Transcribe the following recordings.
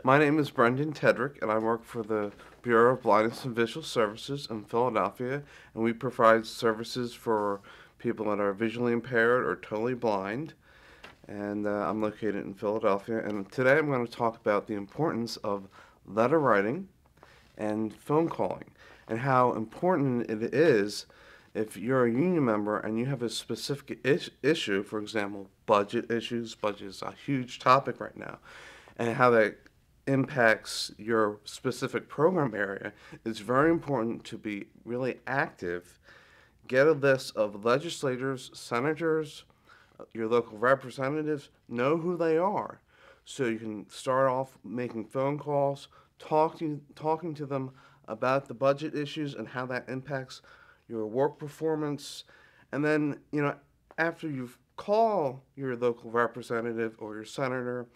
My name is Brendan Tedrick, and I work for the Bureau of Blindness and Visual Services in Philadelphia, and we provide services for people that are visually impaired or totally blind. And I'm located in Philadelphia, and today I'm going to talk about the importance of letter writing and phone calling, and how important it is if you're a union member and you have a specific issue, for example, budget issues. Budget is a huge topic right now, and how that impacts your specific program area. It's very important to be really active. Get a list of legislators, senators, your local representatives, know who they are. So you can start off making phone calls, talking to them about the budget issues and how that impacts your work performance. And then, after you've called your local representative or your senator,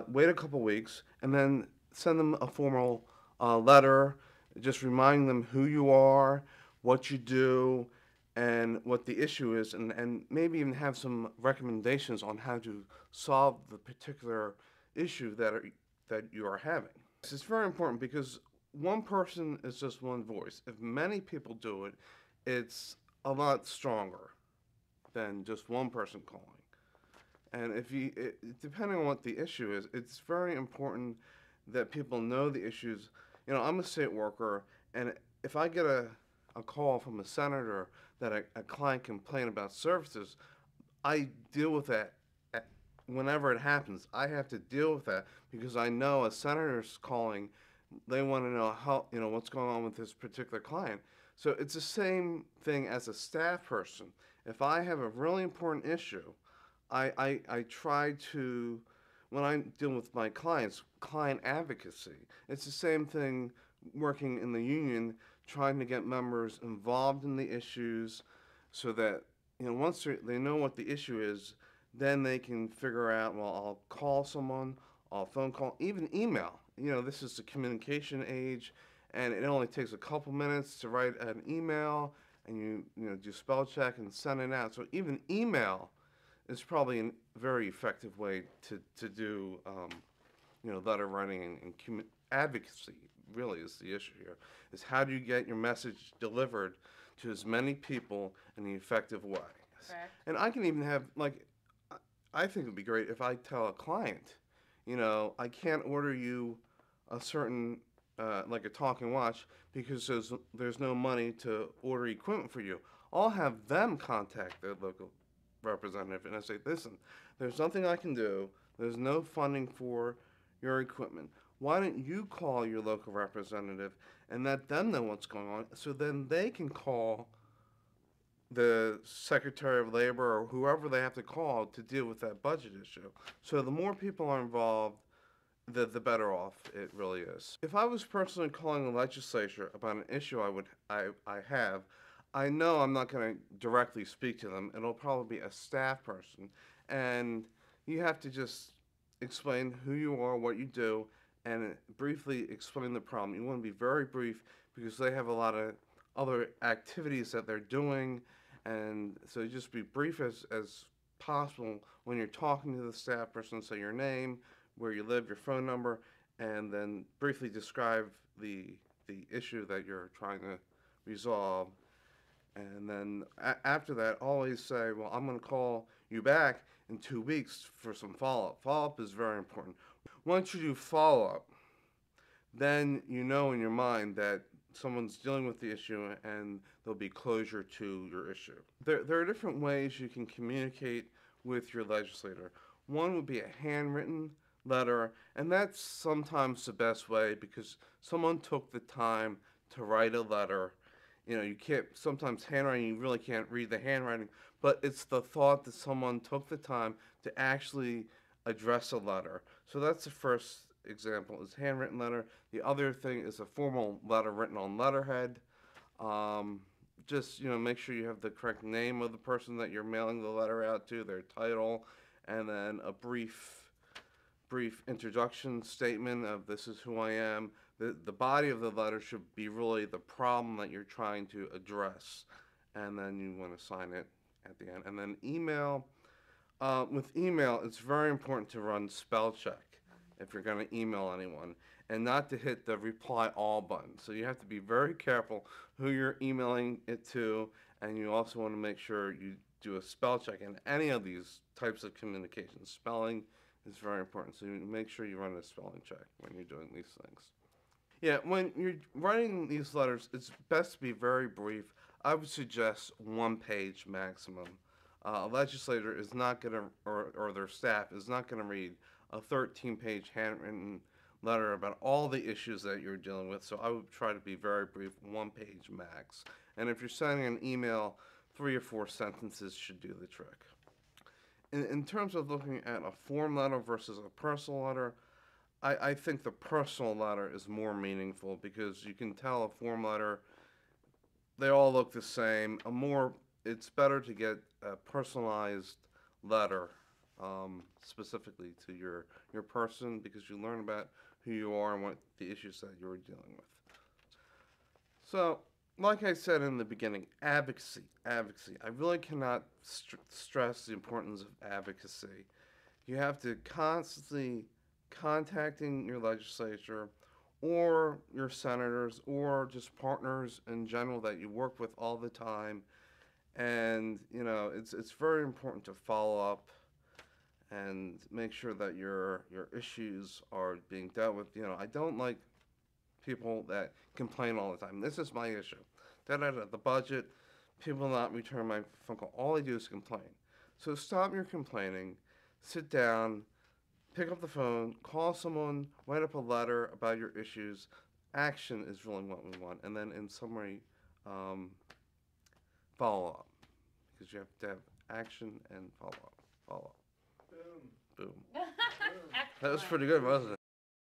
wait a couple weeks, and then send them a formal letter, just reminding them who you are, what you do, and what the issue is, and maybe even have some recommendations on how to solve the particular issue that you are having. It's very important because one person is just one voice. If many people do it, it's a lot stronger than just one person calling. And depending on what the issue is, it's very important that people know the issues. I'm a state worker, and if I get a call from a senator that a client complained about services, I deal with that whenever it happens. I have to deal with that because I know a senator's calling. They want to know what's going on with this particular client. So it's the same thing as a staff person. If I have a really important issue, I try to, when I'm dealing with my clients, client advocacy. It's the same thing working in the union, trying to get members involved in the issues so that, once they know what the issue is, then they can figure out, well, I'll call someone, I'll phone call, even email. This is the communication age, and it only takes a couple minutes to write an email, and do spell check and send it out. So even email is probably a very effective way to do letter writing and advocacy. Really is the issue here. Is how do you get your message delivered to as many people in an effective way? Correct. And I can even have I think it'd be great if I tell a client, I can't order you a certain like a talking watch because there's no money to order equipment for you. I'll have them contact their local representative and I say, listen, there's nothing I can do. There's no funding for your equipment. Why don't you call your local representative and let them know what's going on so then they can call the Secretary of Labor or whoever they have to call to deal with that budget issue. So the more people are involved, the better off it really is. If I was personally calling the legislature about an issue I have, I know I'm not going to directly speak to them. It'll probably be a staff person, and you have to just explain who you are, what you do, and briefly explain the problem. You want to be very brief because they have a lot of other activities that they're doing, and so just be brief as possible when you're talking to the staff person. Say your name, where you live, your phone number, and then briefly describe the issue that you're trying to resolve. And then after that, always say, well, I'm going to call you back in 2 weeks for some follow up. Follow up is very important. Once you do follow up, then you know in your mind that someone's dealing with the issue and there'll be closure to your issue. There are different ways you can communicate with your legislator. One would be a handwritten letter, and that's sometimes the best way because someone took the time to write a letter. You can't, sometimes handwriting, you really can't read the handwriting, but it's the thought that someone took the time to actually address a letter. So that's the first example is handwritten letter. The other thing is a formal letter written on letterhead. Um, just make sure you have the correct name of the person that you're mailing the letter out to, their title, and then a brief introduction statement of this is who I am. The body of the letter should be really the problem that you're trying to address, and then you want to sign it at the end. And then email. With email, it's very important to run spell check. if you're going to email anyone, and not to hit the reply all button. So you have to be very careful who you're emailing it to, and you also want to make sure you do a spell check in any of these types of communications. Spelling is very important, so you make sure you run a spelling check when you're doing these things. Yeah, when you're writing these letters, it's best to be very brief. I would suggest one page maximum. A legislator is not going to, or their staff is not going to read a 13-page handwritten letter about all the issues that you're dealing with. So I would try to be very brief, one page max. And if you're sending an email, 3 or 4 sentences should do the trick. In terms of looking at a form letter versus a personal letter, I think the personal letter is more meaningful because you can tell a form letter, they all look the same. It's better to get a personalized letter, specifically to your person, because you learn about who you are and what the issues that you're dealing with. So, like I said in the beginning, advocacy. I really cannot stress the importance of advocacy. You have to constantly contacting your legislature or your senators or just partners in general that you work with all the time. And it's very important to follow up and make sure that your issues are being dealt with. I don't like people that complain all the time. This is my issue. Da da da. The budget, people not return my phone call. All I do is complain. So stop your complaining. Sit down. Pick up the phone. Call someone. Write up a letter about your issues. Action is really what we want. And then in summary, um, follow up. Because you have to have action and follow up. Follow up. Boom. Boom. Boom. That was pretty good, wasn't it?